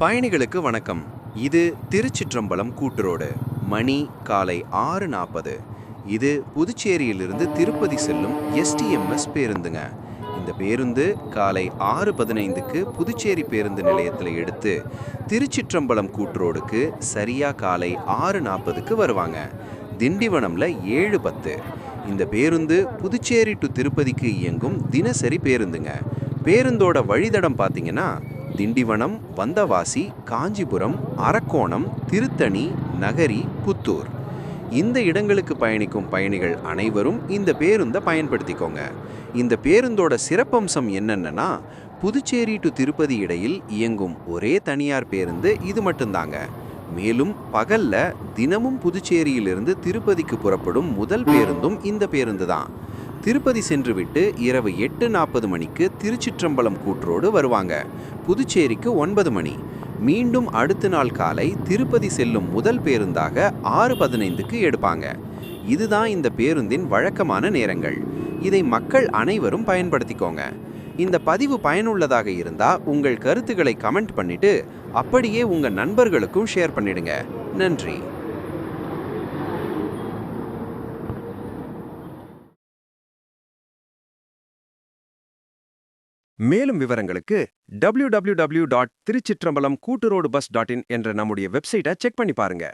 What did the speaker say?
பயணிகளுக்கு வணக்கம். இது திருச்சிற்றம்பலம் கூட்டுரோடு. மணி காலை 6:40. இது புதுச்சேரியிலிருந்து திருப்பதி செல்லும் எஸ்டிஎம்எஸ் பேருந்துங்க. இந்த பேருந்து காலை 6:15க்கு புதுச்சேரி பேருந்து நிலையத்தில் எடுத்து திருச்சிற்றம்பலம் கூட்டுரோடுக்கு சரியா காலை 6:40க்கு வருவாங்க. திண்டிவனம்ல 7:10. இந்த பேருந்து புதுச்சேரி டு திருப்பதிக்கு இயங்கும் தினசரி பேருந்துங்க. பேருந்தோட வழித்தடம் பார்த்தீங்கன்னா திண்டிவனம், வந்தவாசி, காஞ்சிபுரம், அரக்கோணம், திருத்தணி, நகரி, புத்தூர். இந்த இடங்களுக்கு பயணிக்கும் பயணிகள் அனைவரும் இந்த பேருந்தை பயன்படுத்திக்கோங்க. இந்த பேருந்தோட சிறப்பம்சம் என்னன்னா, புதுச்சேரி டு திருப்பதி இடையில் இயங்கும் ஒரே தனியார் பேருந்து இது மட்டும்தாங்க. மேலும் பகல்ல தினமும் புதுச்சேரியிலிருந்து திருப்பதிக்கு புறப்படும் முதல் பேருந்தும் இந்த பேருந்து தான். திருப்பதி சென்றுவிட்டு இரவு 8:40 மணிக்கு திருச்சிற்றம்பலம் கூற்றோடு வருவாங்க. புதுச்சேரிக்கு 9 மணி. மீண்டும் அடுத்த நாள் காலை திருப்பதி செல்லும் முதல் பேருந்தாக 6:15க்கு எடுப்பாங்க. இதுதான் இந்த பேருந்தின் வழக்கமான நேரங்கள். இதை மக்கள் அனைவரும் பயன்படுத்திக்கோங்க. இந்த பதிவு பயனுள்ளதாக இருந்தா உங்கள் கருத்துக்களை கமெண்ட் பண்ணிட்டு அப்படியே உங்க நண்பர்களுக்கும் ஷேர் பண்ணிடுங்க. நன்றி. மேலும் விவரங்களுக்கு www.திருச்சிற்றம்பலம் கூட்டுரோடு பஸ்.in என்ற நம்முடைய வெப்சைட்டை செக் பண்ணி பாருங்க.